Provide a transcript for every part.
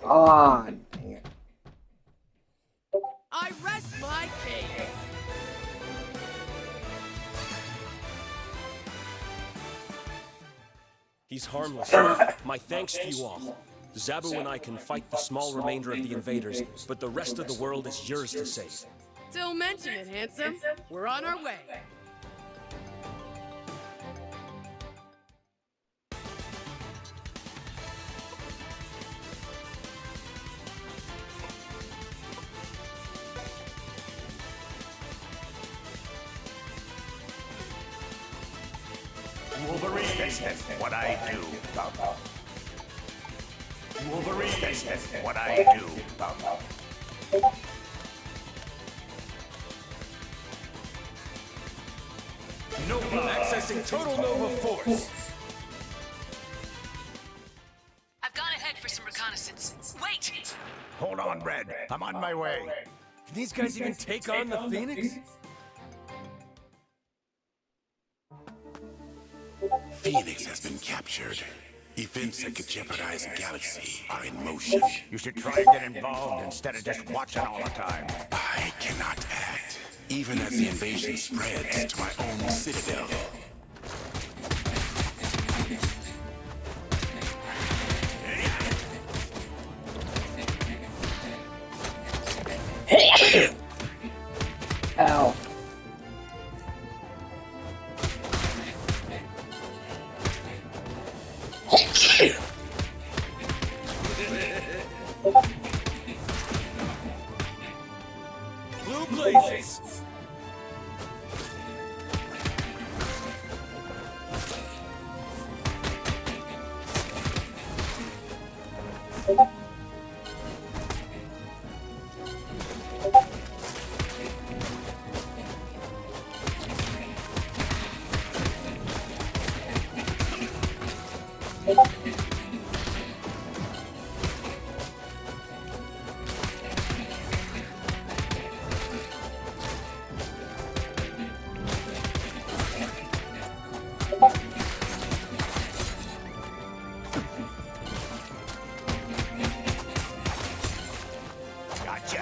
Ah, dang it. I rest my case. He's harmless. My thanks to you all. Zabu and I can fight the small remainder of the invaders, but the rest of the world is yours to save. Don't mention it, handsome. We're on our way. Wolverine, what I do. Wolverine, what I do. Nova accessing Total Nova Force. I've gone ahead for some reconnaissance. Wait! Hold on, Red. I'm on my way. Can these guys even take on the Phoenix? Phoenix has been captured. Events that could jeopardize the galaxy are in motion. You should try and get involved instead of just watching all the time. I cannot act, even as the invasion spreads to my own citadel. Ow. Blue blazes. Gotcha.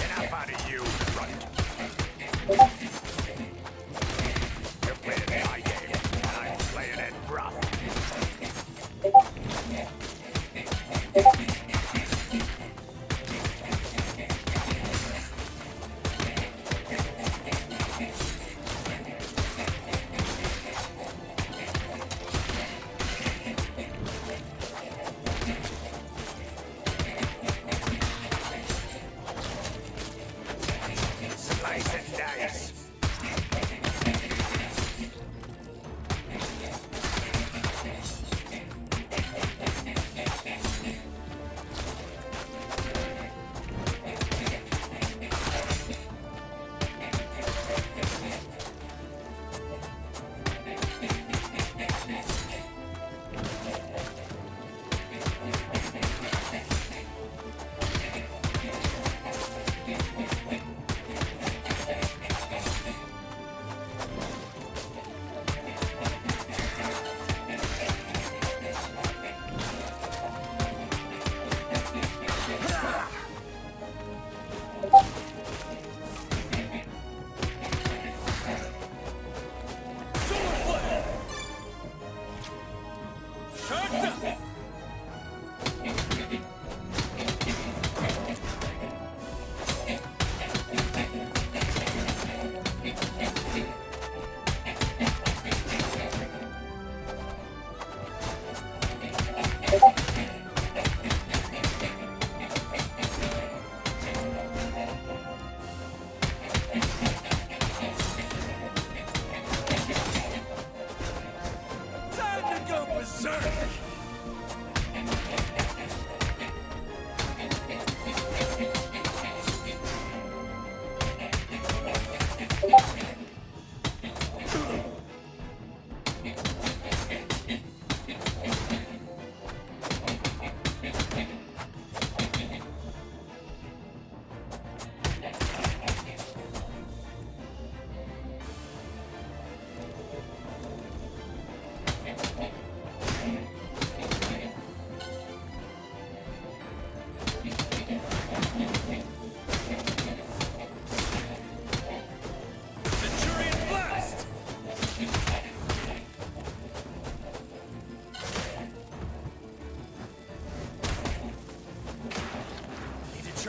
Enough out of you, runt. You're playing my game, and I'm playing it rough.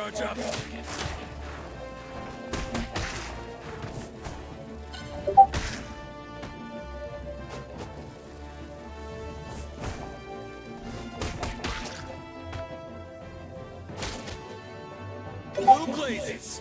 charge up. Blue blazes.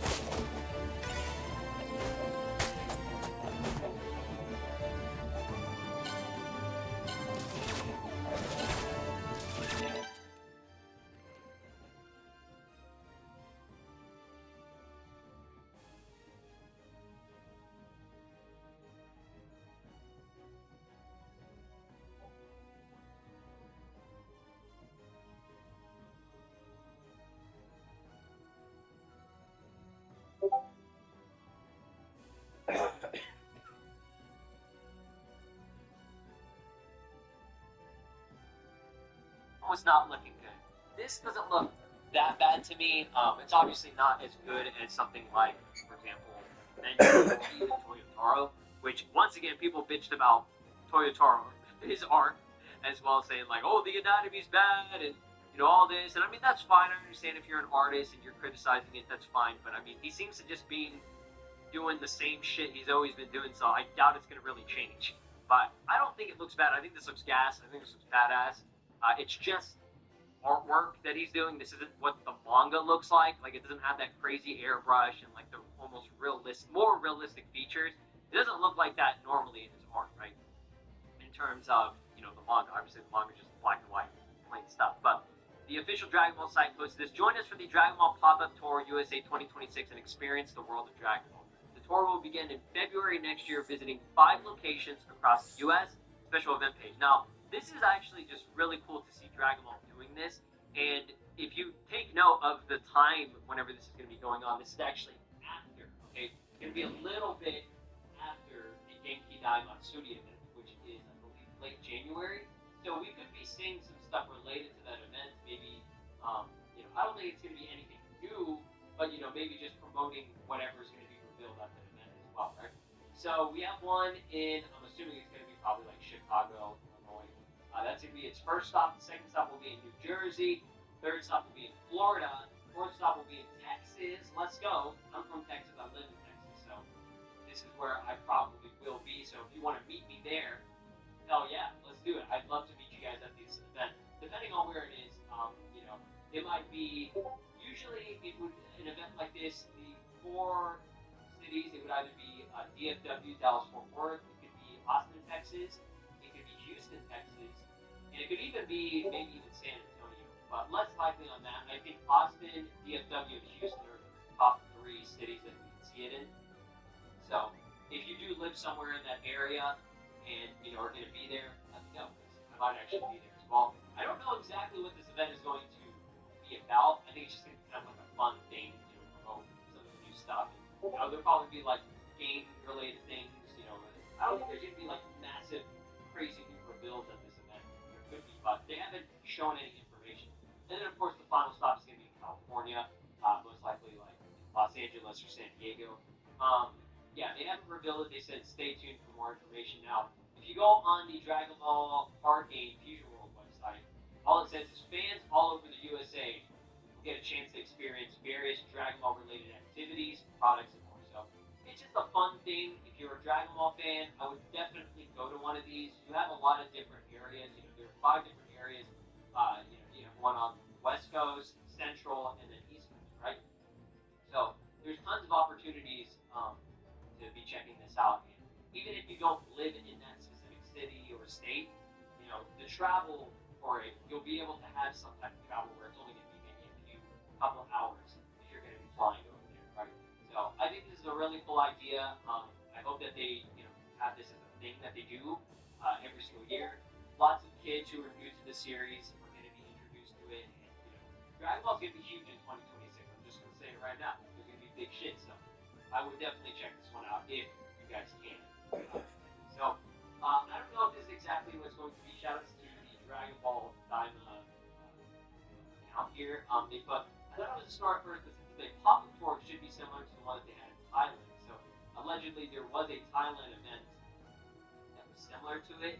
Was not looking good. This doesn't look that bad to me. It's obviously not as good as something like, for example, Menju Toyotaro, which once again people bitched about Toyotaro, his art, as well as saying like, oh, the anatomy's bad and all this. And I mean that's fine. I understand if you're an artist and you're criticizing it, that's fine. But I mean he seems to just be doing the same shit he's always been doing, so I doubt it's gonna really change. But I don't think it looks bad. I think this looks gas. I think this looks badass. It's just artwork that he's doing. This isn't what the manga looks like. Like, it doesn't have that crazy airbrush and, like, the almost more realistic features. It doesn't look like that normally in his art, right? In terms of, the manga. Obviously, the manga is just black and white, plain stuff. But the official Dragon Ball site posted this. Join us for the Dragon Ball Pop-Up Tour USA 2026 and experience the world of Dragon Ball. The tour will begin in February next year, visiting 5 locations across the U.S. Special event page. Now, this is actually just really cool to see Dragon Ball doing this, and if you take note of the time whenever this is going to be going on, this is actually after, okay? It's going to be a little bit after the Genki Dai Matsuri event, which is, I believe, late January, so we could be seeing some stuff related to that event, maybe, I don't think it's going to be anything new, but, maybe just promoting whatever is going to be revealed at that event as well, right? So we have one in, I'm assuming it's going to be probably like Chicago, that's going to be its first stop. The second stop will be in New Jersey. Third stop will be in Florida. Fourth stop will be in Texas. Let's go. I'm from Texas. I live in Texas. So this is where I probably will be. So if you want to meet me there, hell yeah, let's do it. I'd love to meet you guys at this event. Depending on where it is, it might be, usually an event like this, the 4 cities, it would either be DFW, Dallas-Fort Worth. It could be Austin, Texas. It could be Houston, Texas. And it could even be maybe even San Antonio, but less likely on that. I think Austin, DFW, and Houston are the top 3 cities that we can see it in. So if you do live somewhere in that area and are going to be there, let me know. I might actually be there as well. I don't know exactly what this event is going to be about. I think it's just going to be kind of like a fun thing to promote some of the new stuff. And, there'll probably be like game-related things. I don't think there's going to be like massive, crazy new reveals at this event. There could be, but they haven't shown any information. And then, of course, the final stop is going to be in California, most likely like Los Angeles or San Diego. They haven't revealed it. They said stay tuned for more information. Now, if you go on the Dragon Ball Card Game Fusion World website, all it says is fans all over the USA will get a chance to experience various Dragon Ball related activities, products, and more. So it's just a fun thing. If you're a Dragon Ball fan, I would definitely go to one of these. You have a lot of different areas. There are 5 different areas. You have one on the West Coast, Central, and then East Coast, right? So there's tons of opportunities to be checking this out. And even if you don't live in that specific city or state, the travel for it, you'll be able to have some type of travel where it's only going to be maybe a couple of hours if you're going to be flying over there, right? So I think this is a really cool idea. I hope that they, have this as a thing that they do every single year. Lots of kids who are new to the series are going to be introduced to it. And, Dragon Ball is going to be huge in 2026. I'm just going to say it right now. There's going to be big shit. So I would definitely check this one out if you guys can. So I don't know if this is exactly what's going to be. Shoutouts to the Dragon Ball Daima account here. They put, I thought it was a start first, but the pop-up tour should be similar to the one that they had in Thailand. So allegedly there was a Thailand event that was similar to it.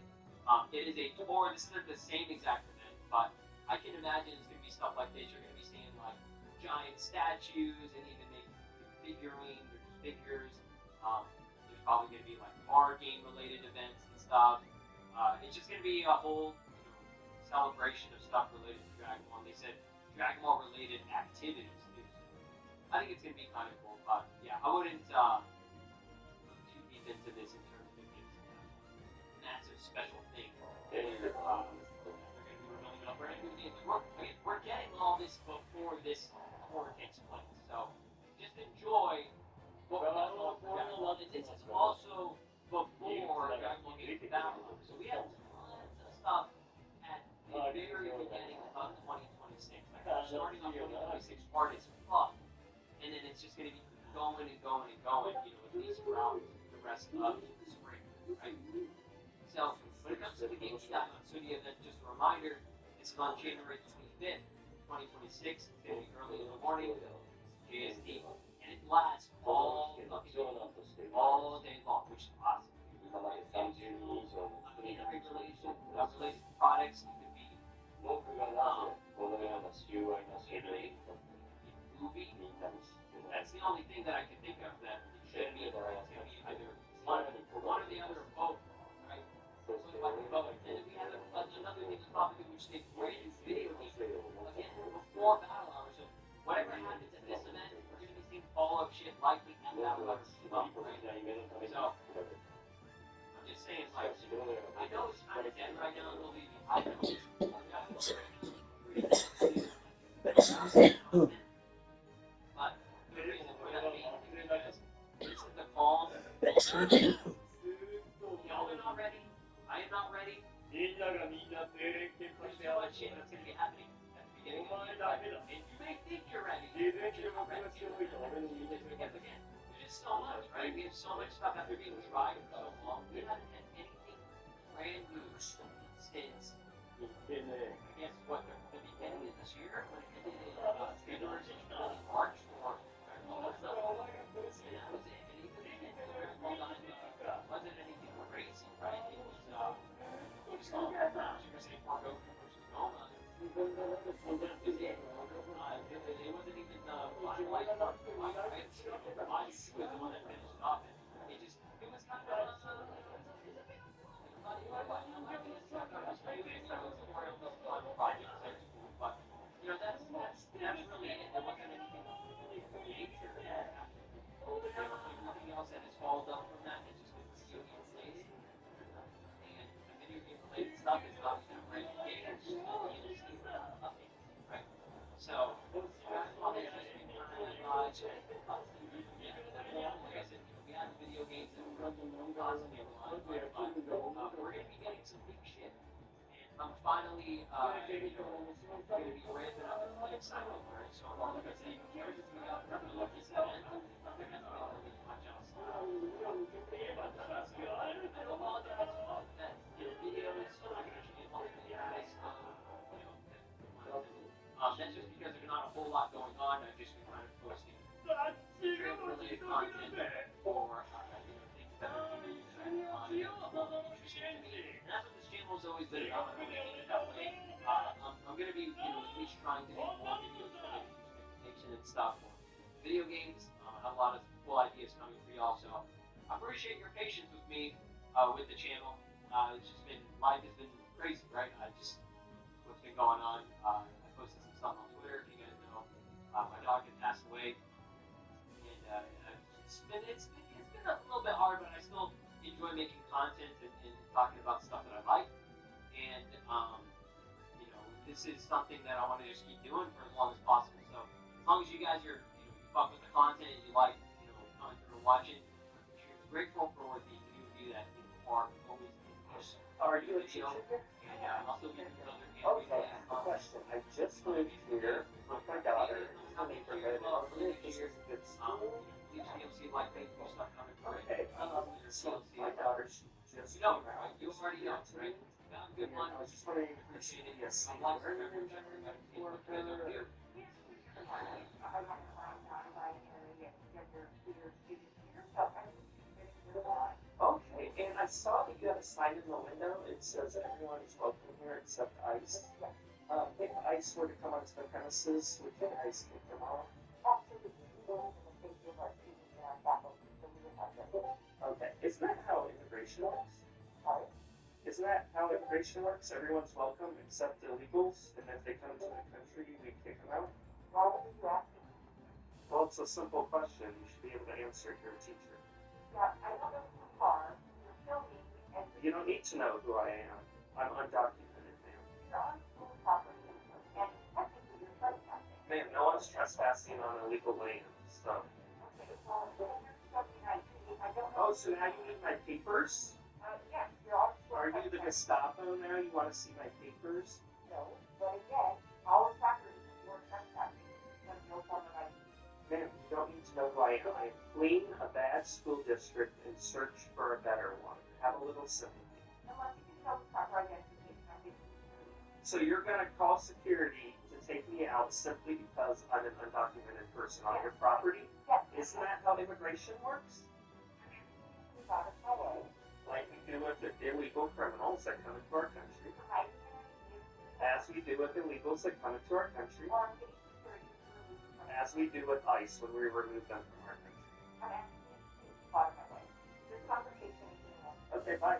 It is a tour. This isn't the same exact event, but I can imagine it's going to be stuff like this. You're going to be seeing like giant statues and even making figurines or just figures. There's probably going to be like card game related events and stuff. It's just going to be a whole celebration of stuff related to Dragon Ball. They said Dragon Ball related activities too. I think it's going to be kind of cool. But yeah, I wouldn't look too deep into this in terms of it's a massive special thing. They're going to be revealing up. We're getting all this before this tour takes place. So just enjoy what we got going for Dragon Ball. This is also before Dragon Ball Games Battle. So we have tons of stuff at the very beginning of 2026. Like starting on 2026 part is fun. And then it's just going to be going and going and going, at least throughout the rest of the spring, right? So when it comes to the GameStop Studio event, just a reminder, it's on January 25th, 2026. It's going to be early in the morning, JST, and it lasts all day long, which is awesome. Related products, it could be anime, movie. That's the only thing that I can think of that it should be. It's going to be either one or the other or both, right? So like both. And then we have another thing probably which they brand new video game again before Battle Hour. So whatever happens at this event, we're going to be seeing follow-up shit likely at Battle Hour as well, right? So I'm just saying, like, I know it's kind of dead right now, believe me. I know it's but the reason for that being is because this is the calm. Y'all are not ready. I am not ready. There's too much shit that's going to be happening at the beginning of the year. And you may think you're ready. But you're not ready. Because again, there's just so much, right? We have so much stuff after being tried for so long. We haven't had anything brand new since, I guess, what, the beginning of this year? When it ended in February, March, or that was it. And even then, wasn't anything crazy, right? It was all Super Saiyan 4 Goku versus Goma. That was it. It wasn't even the final life part. Right? Why was the one that finished off it? It was kind of but that's really it. There wasn't anything major that happened. Everything else that has followed up from that has just been video game related. And the video game related stuff is not right. Games, right? So that's all they just been like I said, we have video games that we're constantly relying on, but we're going to be getting some big shit. And I'm finally, going to be ramping up the play cycle very soon. Because the years we got from this event, they're going to be really much else. I apologize that the video is not going to be multiple guys. That's just because there's not a whole lot going on. I've just been kind of posting trailer-related content for things that are interesting to me. And that's what this channel has always been about. I'm going to keep it that way. I'm going to be at least trying to make more videos related to communication and stuff. Video games, I have a lot of cool ideas coming for y'all, so I appreciate your patience with me with the channel. It's just been, life has been crazy, right? What's been going on. I posted some stuff on Twitter, if you guys know. My dog had passed away, and it's been a little bit hard, but I still enjoy making content and talking about stuff that I like. And this is something that I want to just keep doing for as long as possible. So as long as you guys are you fuck with the content and you like coming through and watching, I'm sure grateful for the community that are always in push. Are you a teacher? And I'll still be doing other Okay, I have a question. I just moved here with my daughter. She's a good school. Okay, so my daughter's just You know, right? You already know, right? Good one. I was just wondering if there's maybe a summer for her. Okay, and I saw that you have a sign in the window. It says everyone is welcome here except ICE. If I ICE were to come onto the premises, would you guys kick them out? Okay, isn't that how immigration works? Isn't that how immigration works? Everyone's welcome except illegals, and if they come to the country, we kick them out? Well, it's a simple question. You should be able to answer it. You're a teacher. You don't need to know who I am. I'm undocumented, ma'am. Ma'am, no one's trespassing on illegal land, so. Oh, so now you need my papers? Are you the Gestapo now? You want to see my papers? Ma'am, you don't need to know who I am. I am fleeing a bad school district in search for a better one. Have a little sympathy. So you're going to call security to take me out simply because I'm an undocumented person on your property? Isn't that how immigration works? Like we do with the illegal criminals that come into our country. As we do with illegals that come into our country. As we do with ICE when we remove them from our country. Okay, bye.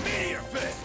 Meteor fist!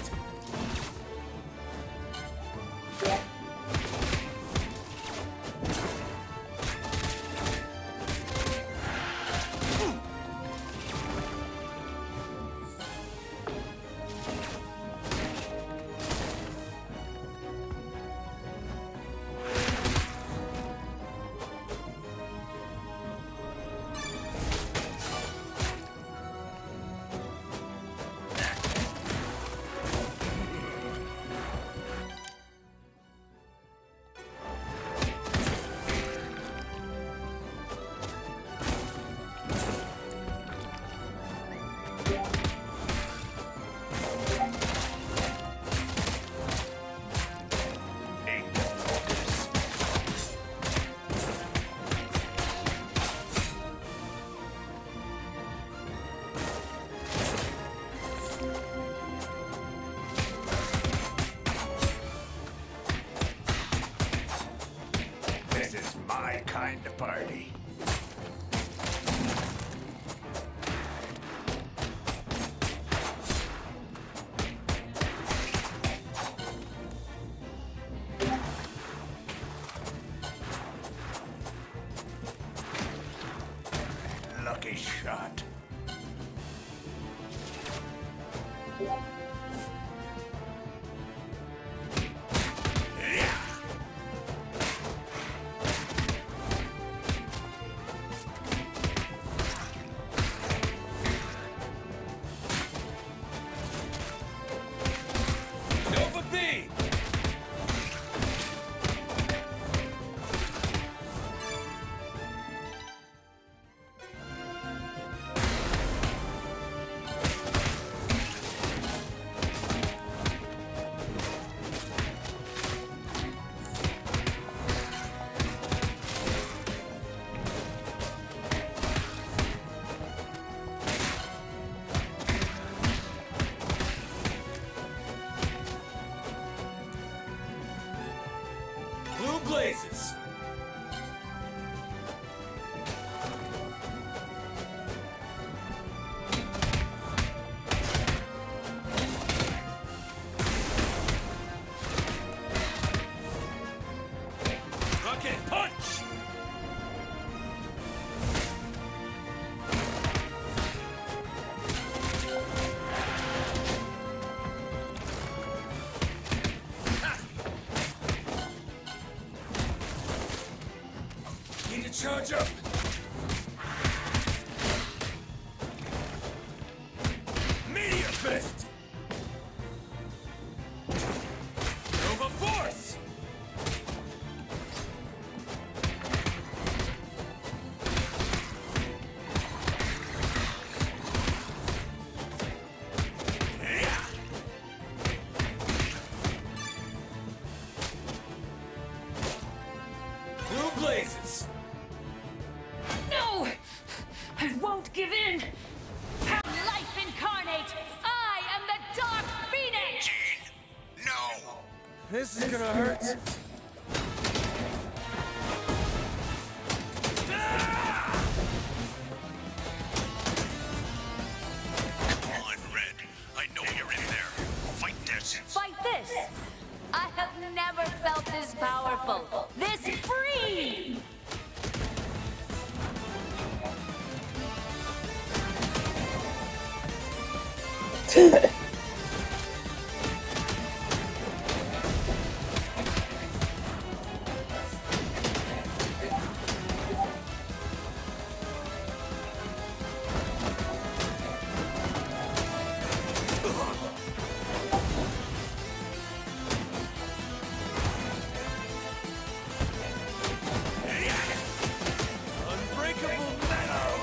This is my kind of party. Lucky shot. Nova B! Blue blazes! Rocket punch! Need to charge up! Meteor Fist! Nova Force! Blue blazes! No! I won't give in! Life incarnate! I am the Dark Phoenix! No! This is gonna hurt. Come on, Red. I know you're in there. Fight this. Fight this! I have never felt this powerful, this free! Unbreakable metal!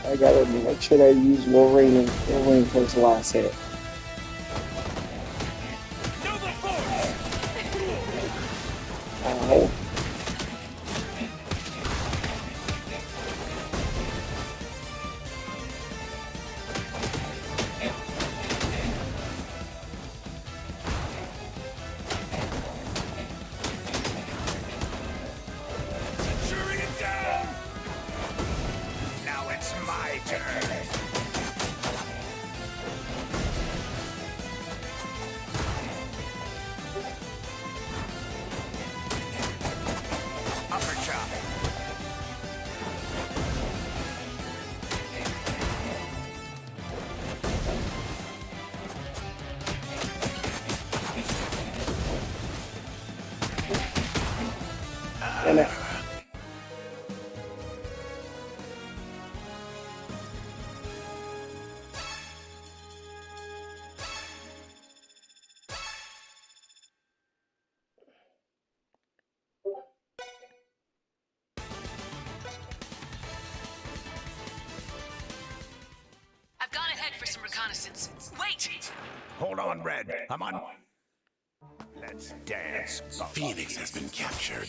I gotta make sure I use Wolverine for his last hit. Nova Force! Ow. Centurion down! Now it's my turn. Upper chop. Damn it. I've gone ahead for some reconnaissance. Wait! Hold on, Red. I'm on. Let's dance, Bubba. Phoenix has been captured.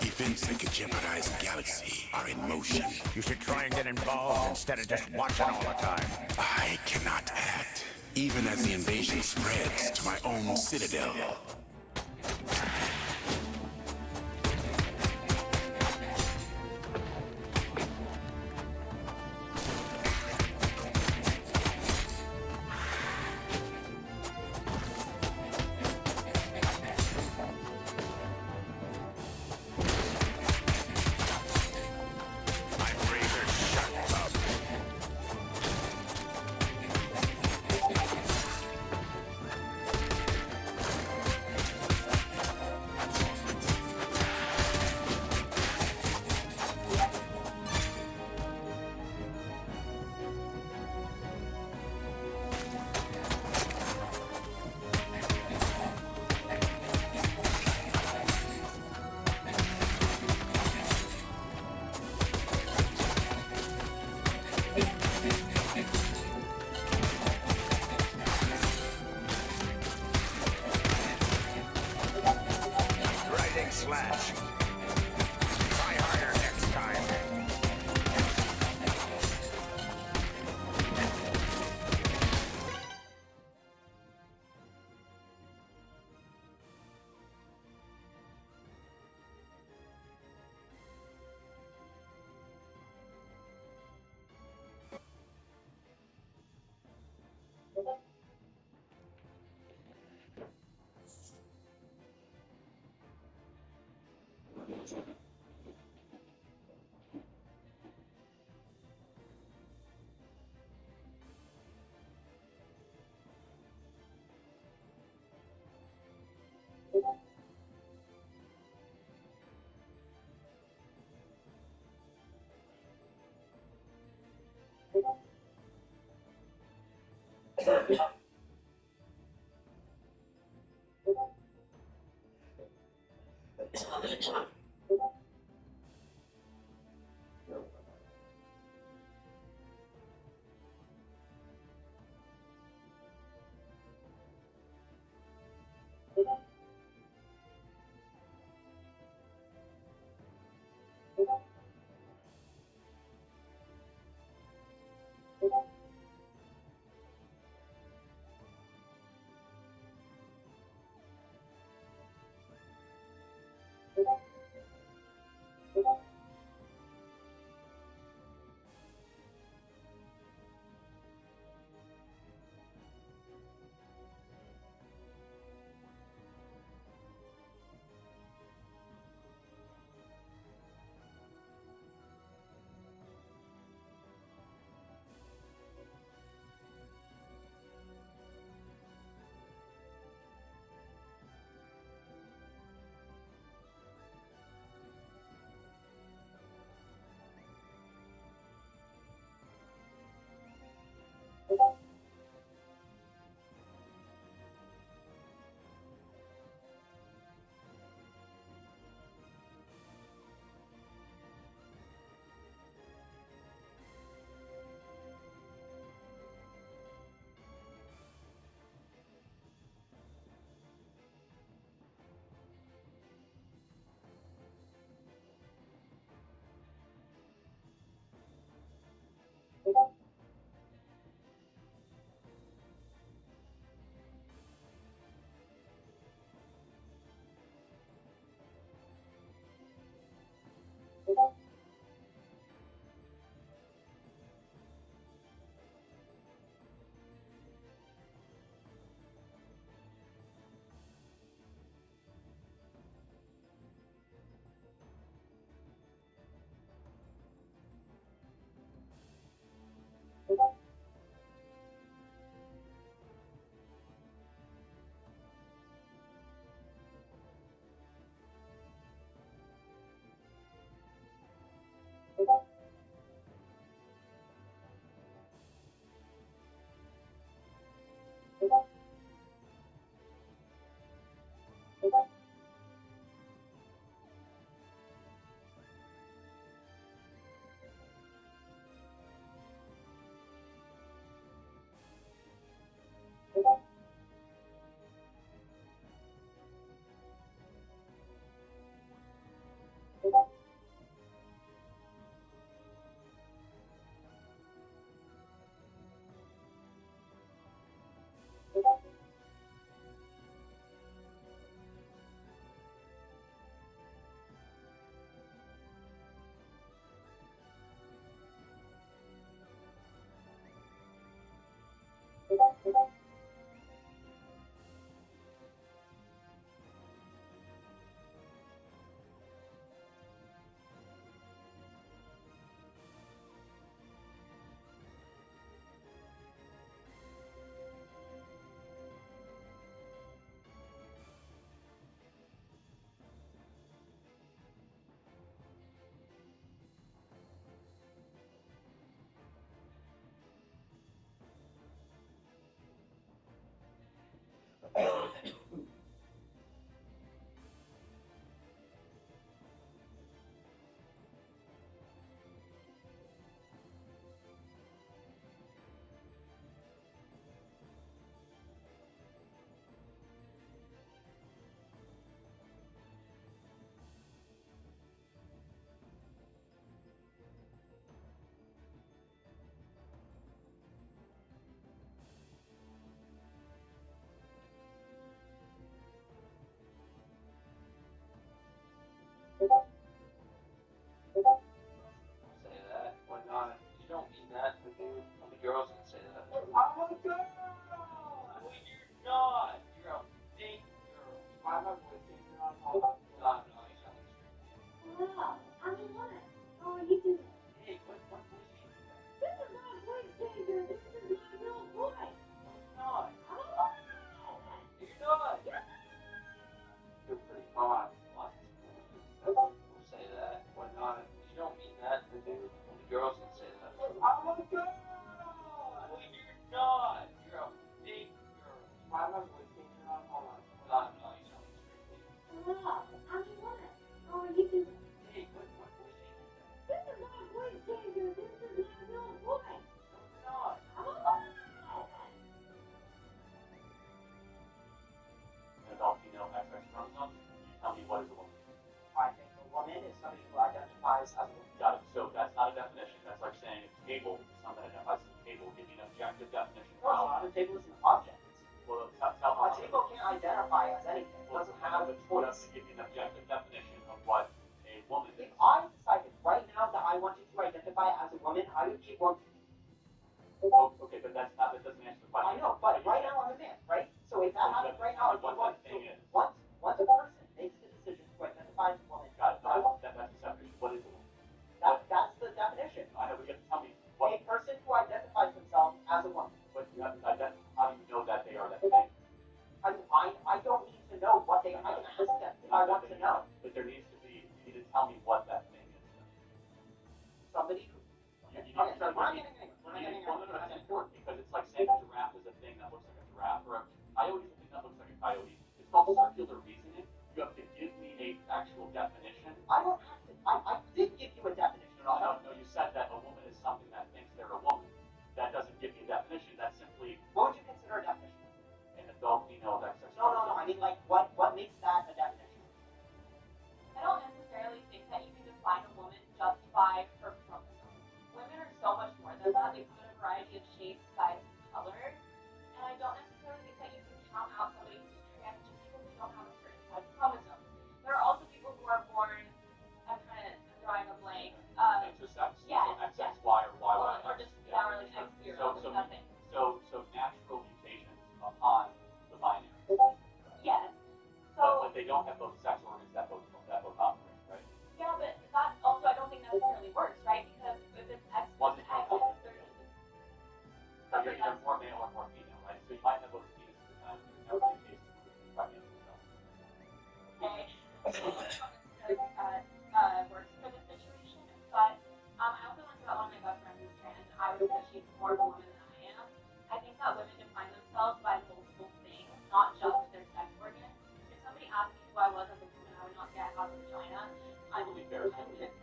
Events that could jeopardize the galaxy are in motion. You should try and get involved instead of just watching all the time. I cannot act, even as the invasion spreads to my own citadel. I'm razor sharp, Bub. A table is an object. Well, A table can't identify as anything. It doesn't have a what choice. else give you an objective definition of what a woman If is? I decided right now that I wanted to identify as a woman, I would keep working. Oh, okay, but that doesn't answer the question. I know, but right now I'm a man, right? So if that happened right now, I'd be what what? that thing is. Once a person makes the decision to identify as a woman, Got it. That's a definition. What is a woman? that's the definition. I know, but you have to tell me what. A person who identifies themselves as a woman. But you have to identify. How do you know that they are that thing? I don't need to know what they are. I can ask them if I want to know. But there needs to be. You need to tell me what that thing is. Somebody who. You need Okay, to so tell we're not me. getting anywhere. We're not You getting need- well, anywhere. no, that's important because it's like saying a giraffe is a thing that looks like a giraffe, or a coyote is a thing that looks like a coyote. It's called circular reasoning. You have to give me a actual definition. I don't have to. I did give you a definition. No, you said that a woman is something that thinks they're a woman. That doesn't give me a definition. That's simply What would you consider a definition? an adult female of XX. No. I mean, like, what makes that a definition? I don't necessarily think that you can define a woman just by her chromosomes. Women are so much more than that. They come in a variety of shapes, sizes, colors. And I don't necessarily think that you can count out somebody who's trans just because they don't have a certain type of chromosome. There are also people who are born, I'm drawing a blank. Intersex. Yeah, So XXY or YY. Or just, yeah, or like X0, So- nothing. So natural mutations upon the binary. Yes. But they don't have both sex organs that both operate, right? Yeah, but that also I don't think necessarily works, right? Because if it's X One plus is X, not there's So you're either more male or more female, right? So you might have both penises at the time. There's never been cases where you find it yourself. okay. Works for the situation, but I also went to that one of my best friends who's trans. I would say she's more of a woman than I am. I think that women define themselves by multiple things, not just their sex organ. If somebody asked me who I was as a woman, I would not say I have a vagina. I'm Totally fair.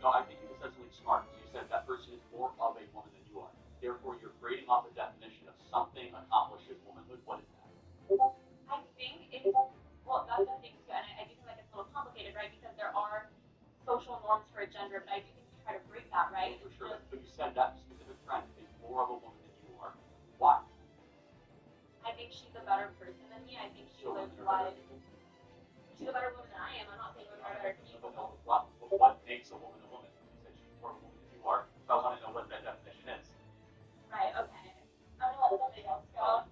No, I think you said something smart. You said that person is more of a woman than you are. Therefore, you're grading off a definition of something accomplishes womanhood. What is that? I think it's, well, that's the thing too, and I do feel like it's a little complicated, right? Because there are social norms for a gender, but I do think you try to break that, right? For It's sure. just, But you said that specific friend is more of a woman than you are. Why? I think she's a better person than me. I think she So lives you're life. better. She's a better woman than I am. I'm not saying women are better people. What makes a woman a woman? You said she's more of a woman than you are. So I want to know what that definition is. Right, okay. I'm gonna let somebody else go.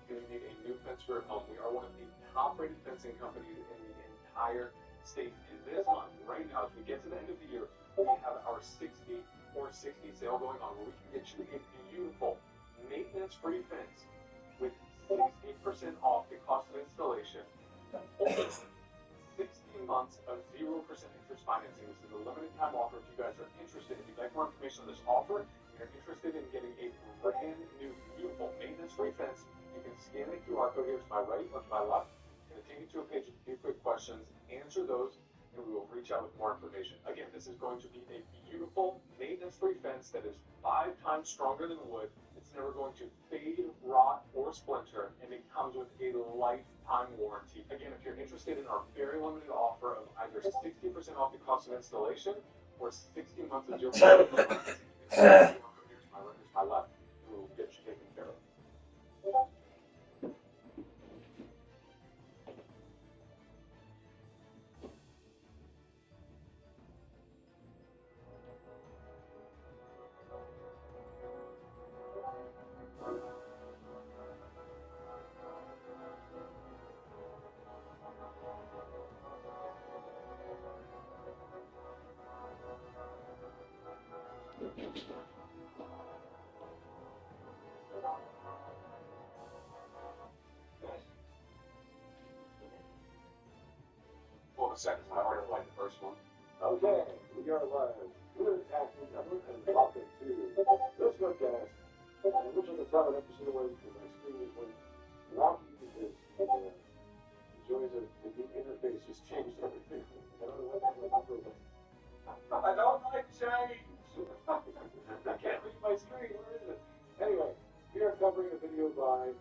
You need a new fence for your home. We are one of the top-rated fencing companies in the entire state. And this month, right now, as we get to the end of the year, we have our 60 or 60 sale going on, where we can get you a beautiful maintenance-free fence with 60% off the cost of installation. 60 months of 0% interest financing. This is a limited time offer. If you guys are interested, if you'd like more information on this offer, you're interested in getting a brand new, beautiful maintenance-free fence, you can scan the QR code here to my right or to my left. It's going to take you to a page with a few quick questions. Answer those, and we will reach out with more information. Again, this is going to be a beautiful maintenance-free fence that is 5 times stronger than wood. It's never going to fade, rot, or splinter, and it comes with a lifetime warranty. Again, if you're interested in our very limited offer of either 60% off the cost of installation or 60 months of 0% financing, you can scan the QR code here to my right or to my left, and we will get you taken care of. of a second. I already played the first one. Okay, we are live. We're acting number and welcome to this webcast. I wish I could tell what episode it was because my screen just went wonky because the joys of the new interface just changed everything. I don't know what that number was. I don't like change! I can't read my screen, where is it? Anyway, we are covering a video by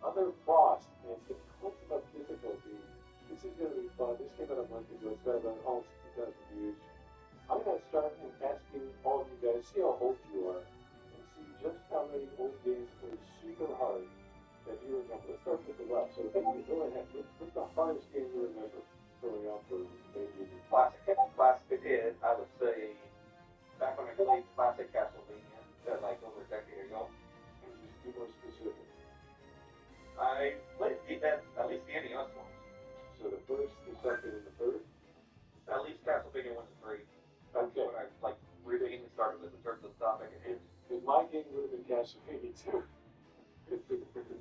Other Frost, and it's called about difficulty. This is going to be fun. This came out a month ago. It's got about almost 2,000 views. I'm going to start asking all of you guys, see how old you are, and see just how many old games played super hard that you remember. Let's start with the left. So go ahead. What's the hardest game you remember growing up or maybe Classic hit, I would say, back when I played classic Castlevania, like over a decade ago. And just be more specific. I played at least the NES ones. So the first, the second, and the third? At least Castlevania 1 and 3. That's Okay. what I really started with in terms of the topic. Because my game would have been Castlevania 2.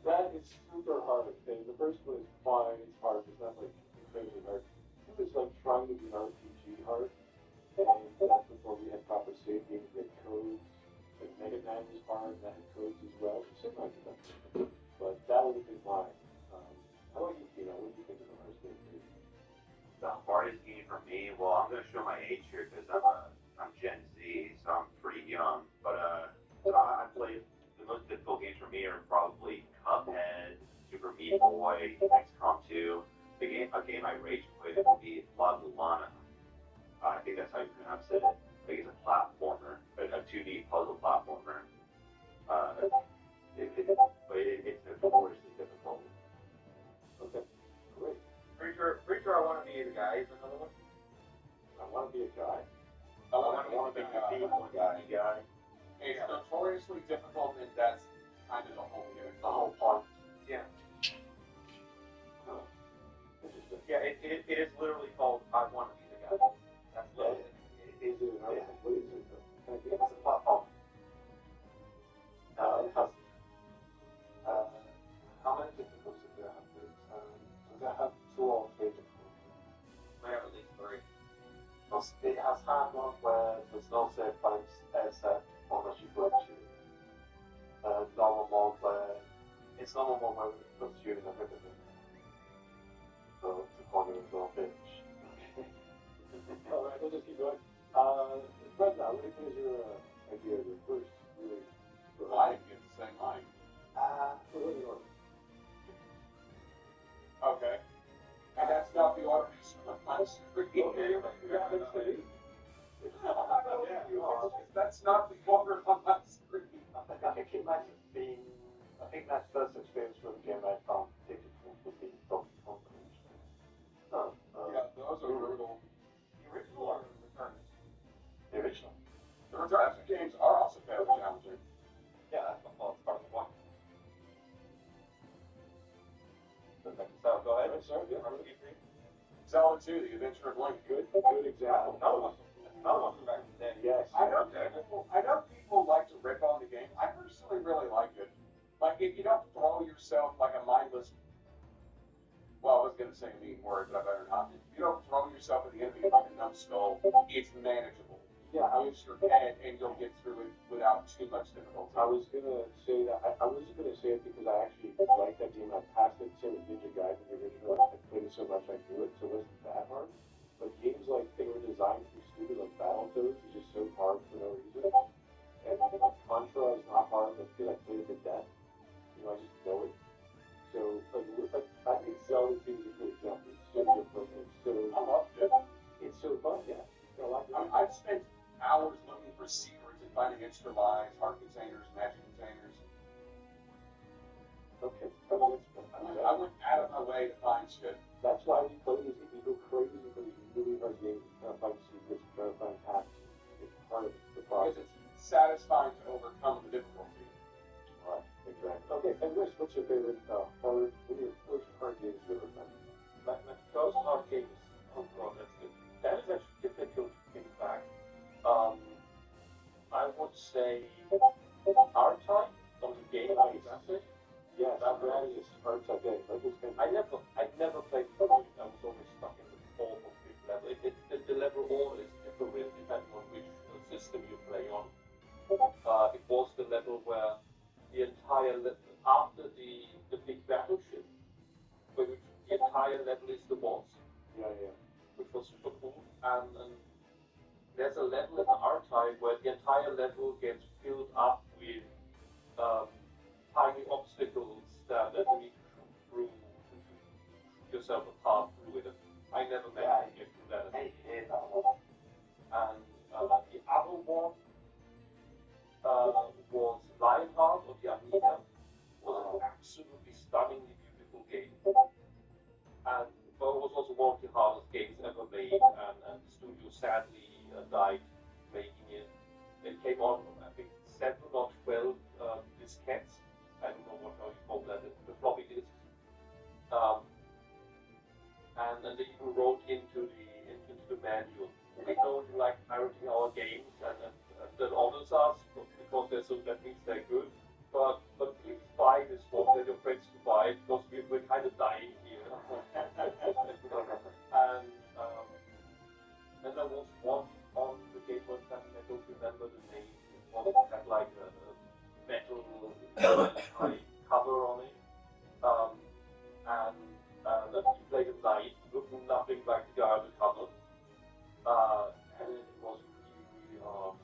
That is super hard. And the first one is fine, it's hard, it's not like incredibly hard. It was like trying to be RPG hard. And that's before we had proper save games, we had codes. Like Mega Man was hard, and that had codes as well. So similar to that. But that would have been mine. How about you, Kino? What do you think of the hardest game for you? The hardest game for me, well, I'm going to show my age here because I'm Gen Z, so I'm pretty young. But I played the most difficult games for me are probably Cuphead, Super Meat Boy, XCOM 2. A game I rage quit would be La Mulana. I think that's how you pronounce it. I think it's a platformer, a 2D puzzle platformer. It's notoriously difficult. Okay, great. Pretty sure I Want to Be the Guy is another one. I want to be a guy. I want to be a guy. It's notoriously difficult, and that's kind of the whole game. The whole point. Yeah. Huh. Interesting. Yeah, it is literally called I Want to Be the Guy. That's literally it. Is it an art? What is it? Kind of It's a platform. how many difficulties does it have? Does it have 2 or 3 difficulties? I have at least 3. It has hard mode where there's no save points except unless you glitch it. Normal mode where it's normal mode where it puts you in a bit of a so to call you a little bitch. Alright, we'll just keep going. Fred, now, what is your idea of your first really? Well, I didn't get to say mine. We're in order. Okay. And that's not the order on screen. Okay, yeah, that's the beat. That's not the order on my screen. I think that's first experience with a game I found difficult would be Donkey Kong Country. Yeah, those are brutal. The original or the Returns? The original. The Returns games are also very challenging. Yeah, that's part of the point. So go ahead. Sorry, yeah. Zelda 2, The Adventure of Link. Good example. Another one from back in the day. Yes. I know people like to rip on the game. I personally really like it. Like, if you don't throw yourself like a mindless... Well, I was going to say a mean word, but I better not. If you don't throw yourself at the enemy like a numbskull, it's manageable. Yeah, Use your head and you'll get through it without too much difficulty. I was gonna say that. I wasn't gonna say it because I actually liked that game. I passed it. Same with Ninja Gaiden, the original. I played it so much I knew it, so it wasn't that hard. But games like they were designed to be stupid, like Battletoads, is just so hard for no reason. And like Contra is not hard, but I feel like I played it to death. You know, I just know it. So like I think Zelda 2 is a good example. It's so different. I loved it. It's so fun. Yeah. You know, I've spent hours looking for secrets and finding extra lives, heart containers, magic containers. Okay. I went out of my way to find shit. That's why we play these. We go crazy for these really hard games. Trying to find secrets, trying to find hacks. It's part of the Because process. it's satisfying to overcome the difficulty. Right. Exactly. Okay. And Rich, what's your favorite hard? What are your first hard games you ever played? My first hard game is, oh god, that's good. That is actually difficult in fact. I would say R-Type from the game. Yes, that is hard type game. I never played the game. I was always stuck entire level is the boss, Yeah. which was super cool. And there's a level in the R-Type where the entire level gets filled up with tiny obstacles that you need to shoot through to shoot yourself apart through it. I never managed to get through that. And the other one was Lionheart of the Amiga. Was an absolutely stunningly beautiful game. And well, it was also one of the hardest games ever made, and the studio sadly died making it. It came on, I think, 7 or 12 diskettes. I don't know how you call that, the floppy disks. And they even wrote into the manual, we know you like pirating our games, and that honors us because they're so, that means they're good. But please buy this one, let your friends to buy it, because we're kind of dying here. And there was one on the Game Boy Family, I don't remember the name. It had like a metal cover on it. And that you played at night, looking nothing like the guy on the cover. And it was really hard.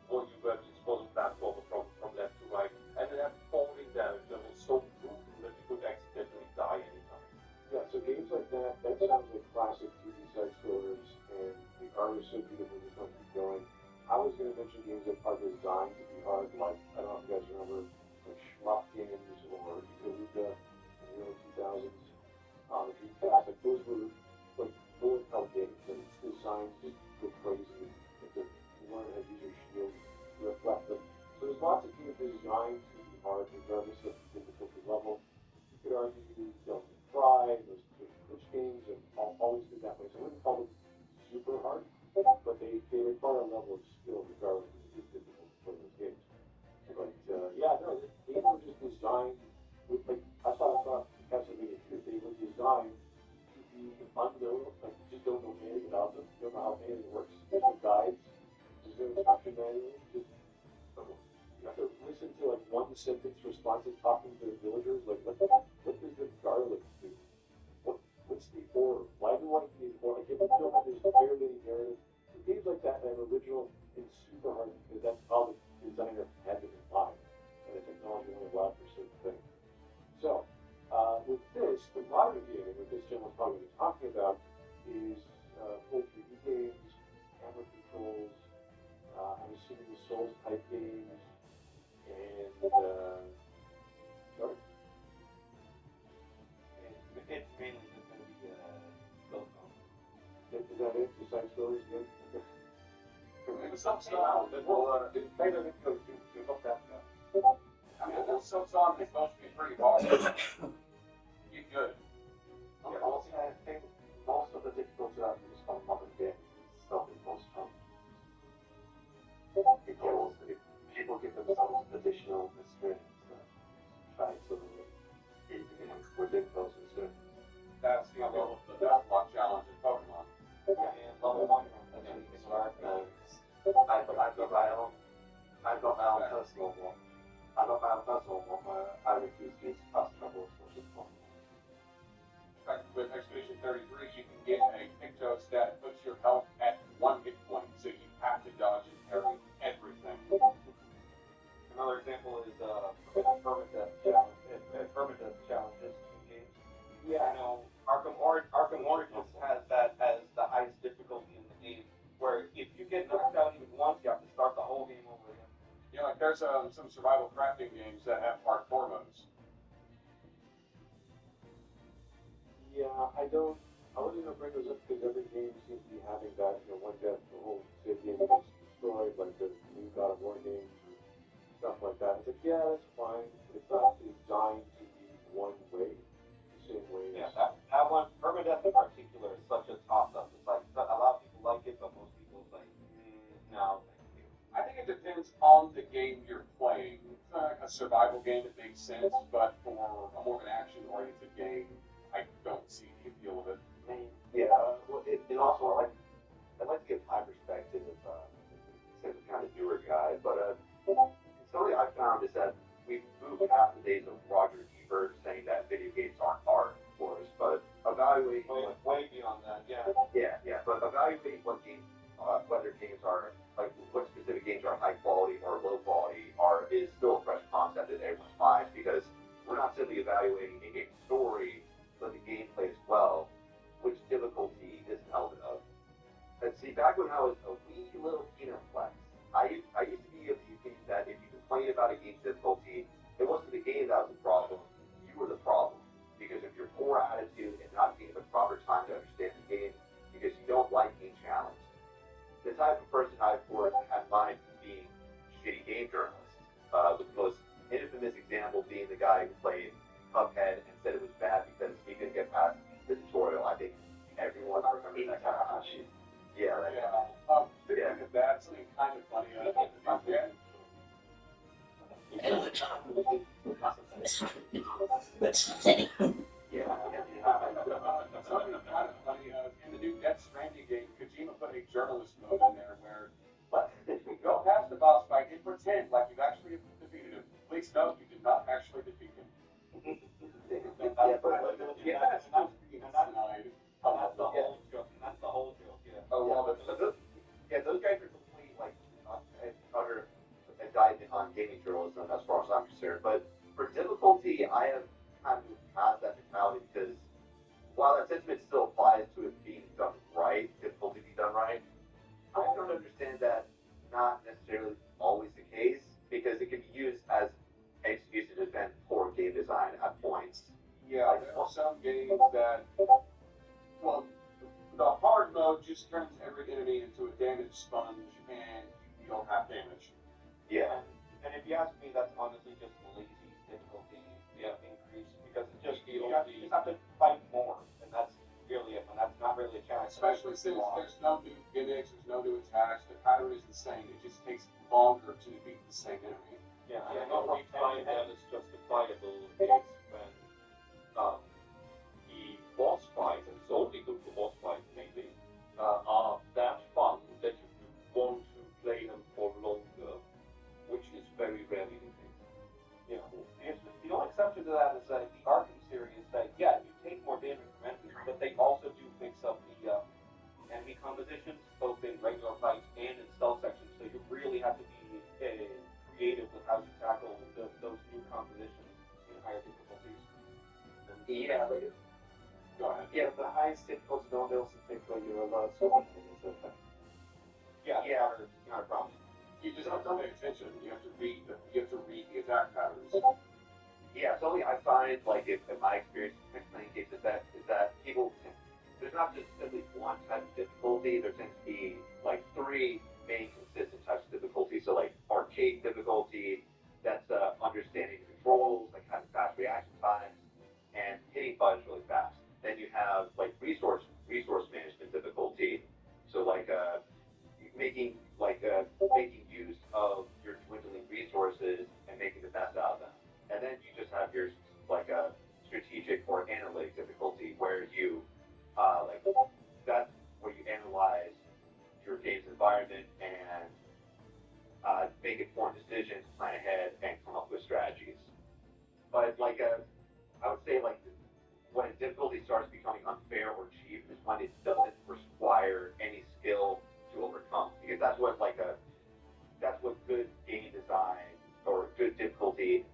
Well, you were just was a platformer from left to right. And it had falling damage that was so brutal that you could accidentally die anytime. Yeah, so games like that sounds like classic 2D side scrollers, and the art is so beautiful, just don't keep going. I was going to mention games that are designed to be hard, like, I don't know if you guys remember, like Shmup games or Ikaruga in the early 2000s. The Dreamcast, like, those were like bullet hell games, and it's designed to just go crazy. You have to learn how to use your shield to reflect them. So there's lots of games designed to be hard, regardless of the difficulty level. You could argue Devil May Cry, those Twitch games, and always been that way. So I wouldn't call them super hard, but they require a level of skill regardless. It's difficult to play those games. But yeah, no, the games were just designed with, like, I thought Castlevania 2, they were designed to be unknown, like you just don't know anything about them, you don't know how anything works. There's no guides, there's no instruction manual, you have to listen to like one sentence responses talking to the villagers, like what does the garlic do? What's the ore? Why do I need ore? Like, if you don't have this very many narratives, so games like that are original and super hard because that's how the designer had it in mind, and the technology only allowed for certain things. So, with this, the modern gaming, what this channel is probably going to be talking about, is full 3D games, camera controls, I'm assuming the Souls type games, and sorry? It's mainly just going to be Silicon. Is that it? The side stories good? Maybe some style that will, maybe they go to hook that up. I mean, there's some songs that's supposed to be pretty hard. Get good. Yeah, well, see, I think most of the difficulty out is from modern games. It's self-imposed from people give themselves additional experience try to within those experiences. That's the level of the Nuzlocke challenge in Pokemon. Yeah, and level 1 is hard. I've got my own personal one. I got my own personal one where I refuse to use fast travel as much as possible. In fact, with Expedition 33, you can get a Pictos that puts your health at 1 hit point, so you have to dodge and parry everything. Another example is permadeath challenges in games. Yeah. You know, Arkham Origins has that as the highest difficulty in the game, where if you get knocked out even once, you have to start the whole game over again. You know, like there's some survival crafting games that have hardcore modes. Yeah, I wouldn't even bring those up because every game seems to be having that, one death, the whole save game gets destroyed, like the new God of War games or stuff like that. It's like, yeah, that's fine, but it's not designed to be one way, the same way Yeah, as... that one, permadeath in particular, is such a toss-up. It's like, a lot of people like it, but most people are like, no, thank you. I think it depends on the game you're playing. A survival game, it makes sense, but for a more of an action-oriented game, I don't see the appeal of it. Yeah, well, it also, I'd like to give my perspective since I'm kind of newer guy, but something I found is that we've moved past the days of Roger Ebert saying that video games aren't art, of course, but evaluating way beyond that. Yeah. Yeah. But evaluating what games, whether games are like what specific games are high quality or low quality, is still a fresh concept in everyone's minds because we're not simply evaluating a game's story, but the gameplay as well, which difficulty is an element of. And see, back when I was a wee little peanut flex, I used to be of the opinion that if you complain about a game's difficulty, it wasn't the game that was the problem, you were the problem. Because of your poor attitude and not being the proper time to understand the game, because you don't like being challenged. The type of person I, of course, had in mind being shitty game journalist, with the most infamous example being the guy who played Cuphead and said it was bad because he couldn't get past the tutorial. I think everyone remembers that guy. Yeah, that guy. Speaking of that, something kind of funny. Something kind of funny. In the new Death Stranding game, Kojima put a journalist mode in there where go past the boss fight and pretend like you've actually defeated him. Please note you did not actually defeat him. That's the whole joke. That's the whole joke. Yeah. Oh, well, but those guys are complete utter indictment on gaming journalism as far as I'm concerned. But for difficulty, I have kind of passed that mentality because while that sentiment still applies to it being done right, difficulty being done right, I don't understand that not necessarily always the case because it can be used as an excuse to defend poor game design at points. Yeah, there are some games that, well, the hard mode just turns every enemy into a damage sponge and you don't have damage. Yeah. And if you ask me, that's honestly just lazy difficulty increase because it's just you have to fight more, and that's really it. And that's not really a challenge. Especially since there's no new gimmicks, there's no new attacks, the pattern is the same. It just takes longer to defeat the same enemy. Yeah, and the only time that is justifiable is when the boss fights, and it's only good for boss fights mainly, are that fun that you want to play them for longer, which is very rarely the case. Yeah. The only exception to that is that the Arkham series that you take more damage from enemies, but they also do mix up the enemy compositions, both in regular fights and in stealth sections, so you really have to be creative with how you tackle those new compositions in higher difficulties. Yeah, go ahead. Yeah, the highest difficulty don't also take away your love, so I think it's okay. Yeah, not a problem. You just have to pay attention. You have to read the attack patterns. Yeah, something I find, like, in my experience playing games is that people, there's not just simply one type of difficulty, there tends to be, like, three main consistent types of difficulty. So, like, arcade difficulty, that's understanding controls, like having fast reaction times, and hitting buttons really fast. Then you have, like, resource management difficulty, so, like, making use of your dwindling resources and making the best out of them. And then you just have your like a strategic or analytic difficulty where you that's where you analyze your game's environment and make informed decisions, plan ahead, and come up with strategies. But I would say when a difficulty starts becoming unfair or cheap is when it doesn't require any skill to overcome, because that's what good game design or good difficulty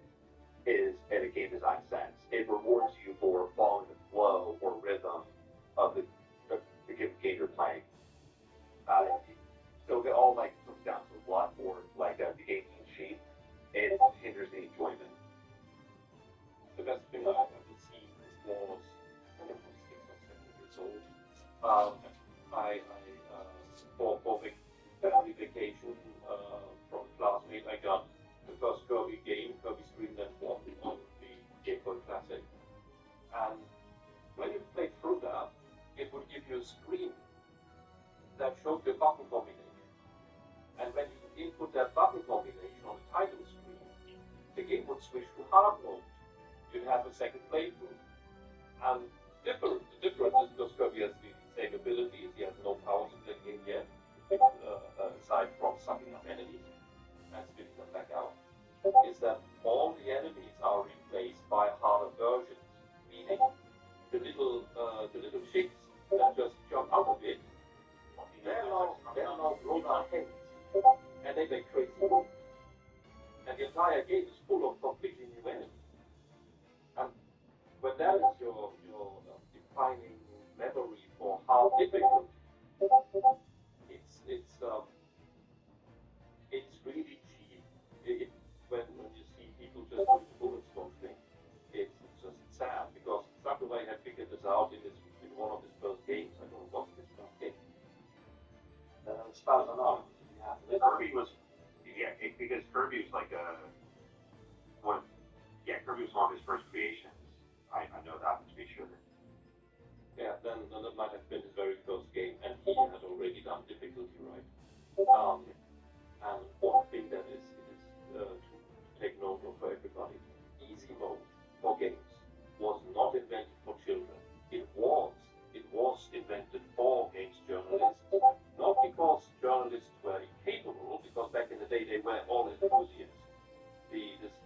is in a game design sense. It rewards you for following the flow or rhythm of the given game you're playing. So it all comes down to a lot more the game being cheap. It hinders the enjoyment. The best thing I've ever seen was I think I was 6 or 7 years old. I for family vacation from a classmate, I got the first Kirby game, Kirby's Dream Land 1 on the Game Boy Classic. And when you played through that, it would give you a screen that showed the button combination. And when you input that button combination on the title screen, the game would switch to hard mode. You'd have a second playthrough. And the difference is because Kirby has the same abilities, he has no powers in the game yet, aside from sucking up enemies and spitting them back out, is that all the enemies are replaced by harder versions, meaning the little the little chicks that just jump out of it, they're now grown-up hens, and they make crazy moves. And the entire game is full of completely new enemies. And when that is your defining memory for how difficult it's really cheap. When you see people just doing the bullet smoke thing, it's just sad because Sakurai had figured this out in one of his first games. I don't know what's his first game. As far as I know, Kirby was, because Kirby was like Kirby was one of his first creations. I know that to be sure. Yeah, then that might have been his very first game, and he had already done difficulty right. And one thing that is to take note of for everybody, easy mode for games was not invented for children. It was invented for games journalists, not because journalists were incapable, because back in the day they were all enthusiasts.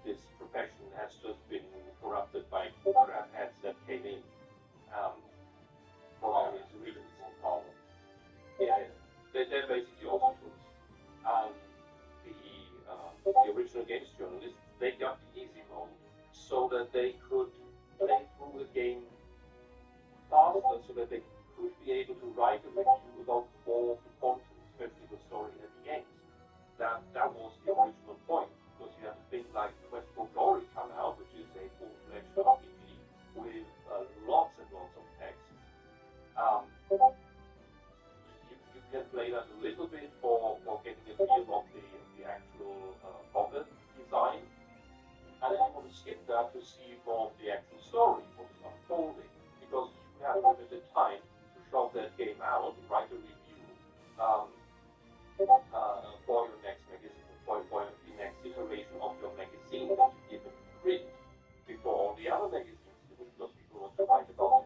This profession has just been corrupted by crap heads that came in for various reasons. They're basically also tools. And the original games journalists, they got the easy mode so that they could play through the game faster, so that they could be able to write a review about more of the content, especially the story-heavy games. That was the original point, because you have things like Quest for Glory come out, which is a full-fledged RPG with lots and lots of text. You can play that a little bit for getting a feel of the actual combat design, and then you want to skip that to see more of the actual story, what is unfolding, because you have limited time to shove that game out, write a review for your next magazine, for the next iteration of your magazine that you give in print before all the other magazines, because people want to write about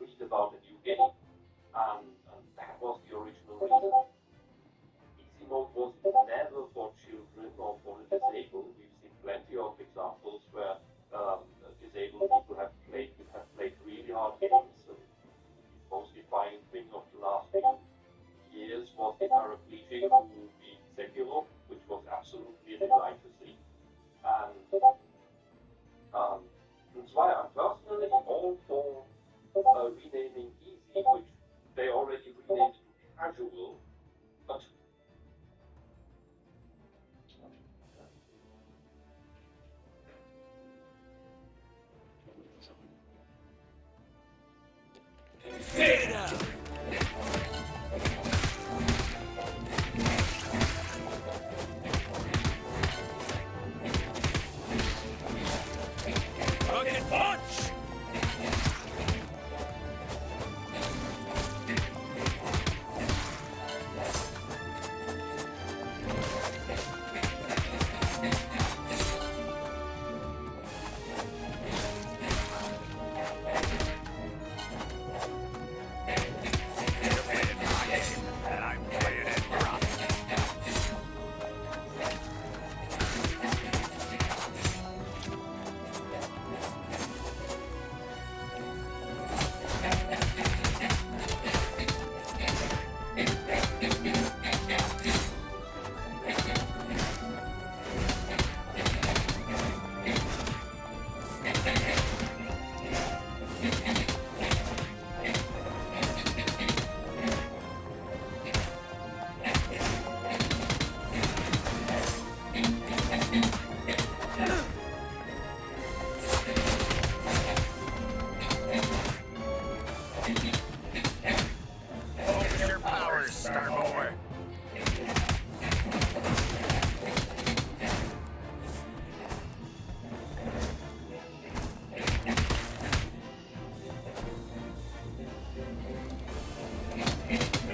read about a new game, and that was the original reason. Easy mode was never for children or for the disabled. We've seen plenty of examples where disabled people have played really hard games. The most defining thing of the last few years was the paraplegic who beat Sekiro, which was absolutely a delight to see. And that's why I'm personally all for renaming easy, which they already renamed to casual, but Rocket punch! And I'm playing it rough. Focus your powers, Starboy.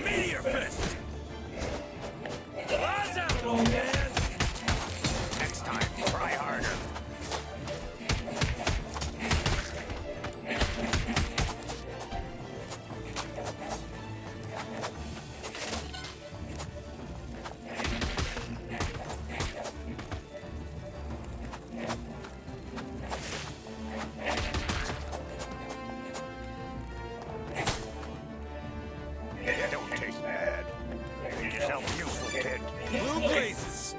Meteor fist! Claws out, old man! Next time, try harder. Blue blazes!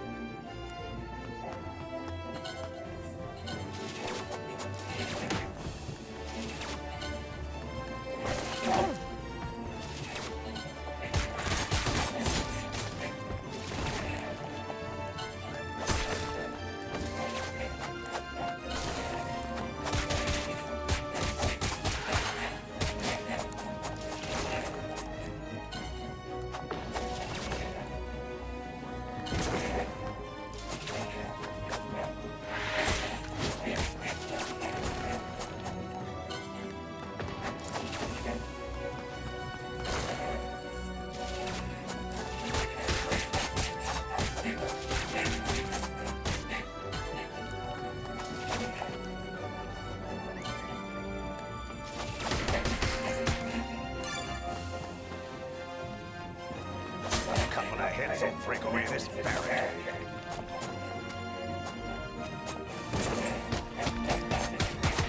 Couple of hits will break away this barricade.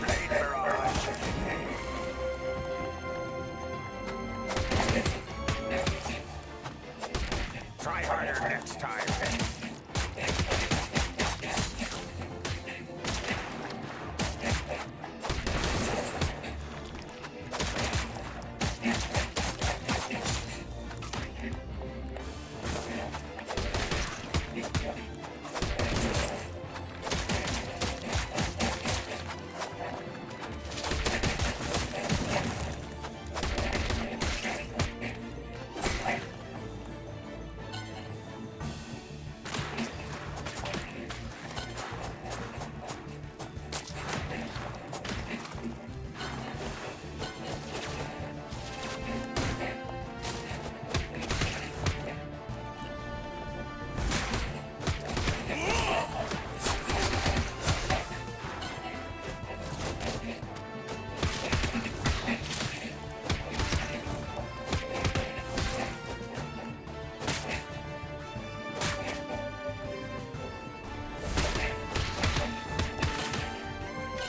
Blade barrage. Try harder next time.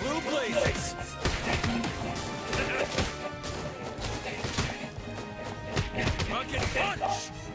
Blue blazes! Rocket punch!